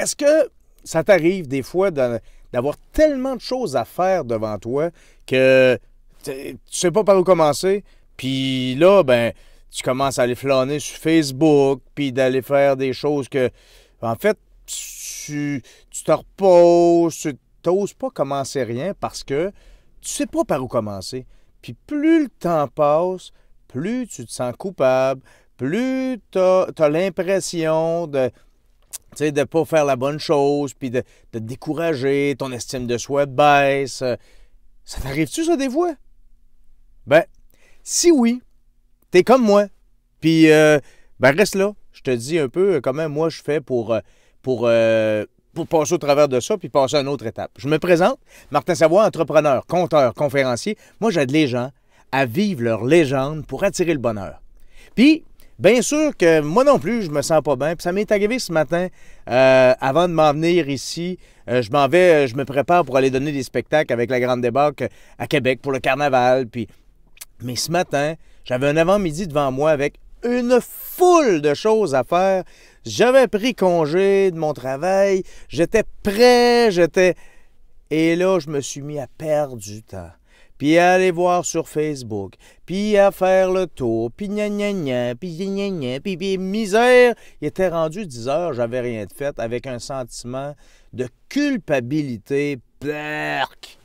Est-ce que ça t'arrive des fois d'avoir tellement de choses à faire devant toi que tu sais pas par où commencer, puis là, ben, tu commences à aller flâner sur Facebook, puis d'aller faire des choses que, en fait, tu te reposes, tu n'oses pas commencer rien parce que tu sais pas par où commencer. Puis plus le temps passe, plus tu te sens coupable, plus tu as l'impression de ne pas faire la bonne chose, puis de te décourager, ton estime de soi baisse. Ça t'arrive-tu, ça, des fois? Ben, si oui, t'es comme moi. Puis, ben, reste là. Je te dis un peu comment moi je fais pour passer au travers de ça, puis passer à une autre étape. Je me présente, Martin Savoie, entrepreneur, conteur, conférencier. Moi, j'aide les gens à vivre leur légende pour attirer le bonheur. Puis, bien sûr que moi non plus, je me sens pas bien. Puis ça m'est arrivé ce matin, avant de m'en venir ici, je me prépare pour aller donner des spectacles avec la Grande Débarque à Québec pour le carnaval. Mais ce matin, j'avais un avant-midi devant moi avec une foule de choses à faire. J'avais pris congé de mon travail, j'étais prêt, Et là, je me suis mis à perdre du temps. Puis à aller voir sur Facebook, puis à faire le tour, puis gna gna gna, puis gna gna, puis misère. Il était rendu 10 heures, j'avais rien de fait, avec un sentiment de culpabilité. Berk.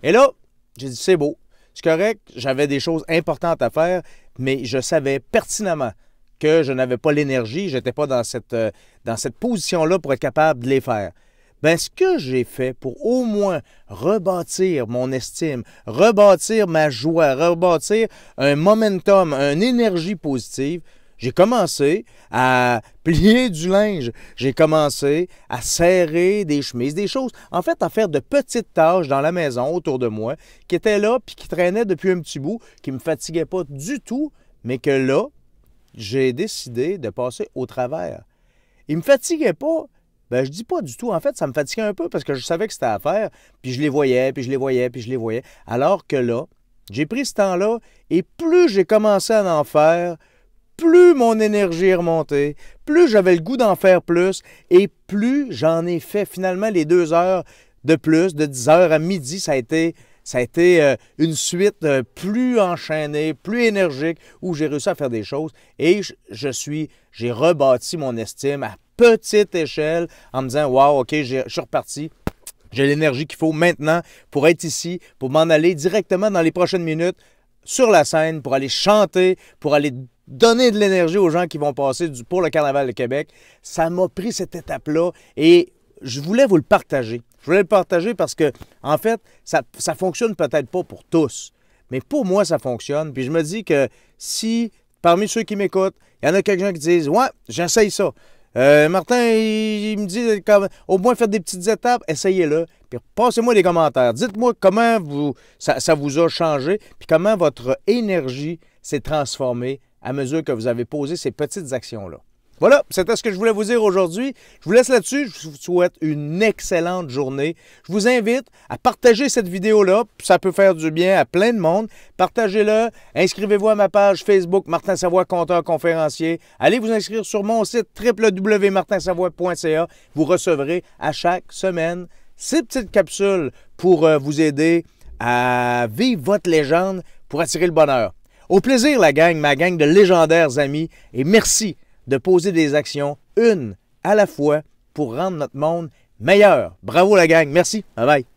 Et là, j'ai dit, c'est beau, c'est correct, j'avais des choses importantes à faire, mais je savais pertinemment que je n'avais pas l'énergie, je n'étais pas dans cette position-là pour être capable de les faire. Bien, ce que j'ai fait pour au moins rebâtir mon estime, rebâtir ma joie, rebâtir un momentum, une énergie positive, j'ai commencé à plier du linge, j'ai commencé à serrer des chemises, des choses, en fait, à faire de petites tâches dans la maison autour de moi qui étaient là puis qui traînaient depuis un petit bout, qui ne me fatiguaient pas du tout, mais que là, j'ai décidé de passer au travers. Il ne me fatiguait pas. Ben, je dis pas du tout. En fait, ça me fatiguait un peu parce que je savais que c'était à faire, puis je les voyais, puis je les voyais, puis je les voyais. Alors que là, j'ai pris ce temps-là, et plus j'ai commencé à en faire, plus mon énergie est remontée, plus j'avais le goût d'en faire plus, et plus j'en ai fait. Finalement, les 2 heures de plus, de 10 heures à midi, ça a été une suite plus enchaînée, plus énergique, où j'ai réussi à faire des choses, et j'ai rebâti mon estime à petite échelle en me disant « Wow, OK, je suis reparti. J'ai l'énergie qu'il faut maintenant pour être ici, pour m'en aller directement dans les prochaines minutes sur la scène, pour aller chanter, pour aller donner de l'énergie aux gens qui vont passer pour le Carnaval de Québec. » Ça m'a pris cette étape-là et je voulais vous le partager. Je voulais le partager parce que, en fait, ça fonctionne peut-être pas pour tous, mais pour moi, ça fonctionne. Puis je me dis que si, parmi ceux qui m'écoutent, il y en a quelqu'un qui disent « Ouais, j'essaye ça. Martin, il me dit au moins faites des petites étapes, essayez-le. Puis passez-moi des commentaires. Dites-moi comment ça vous a changé, puis comment votre énergie s'est transformée à mesure que vous avez posé ces petites actions-là. Voilà, c'était ce que je voulais vous dire aujourd'hui. Je vous laisse là-dessus. Je vous souhaite une excellente journée. Je vous invite à partager cette vidéo-là. Ça peut faire du bien à plein de monde. Partagez-le. Inscrivez-vous à ma page Facebook Martin Savoie, conteur conférencier. Allez vous inscrire sur mon site www.martinsavoie.ca. Vous recevrez à chaque semaine ces petites capsules pour vous aider à vivre votre légende pour attirer le bonheur. Au plaisir, la gang, ma gang de légendaires amis. Et merci de poser des actions, une à la fois, pour rendre notre monde meilleur. Bravo la gang, merci, bye bye.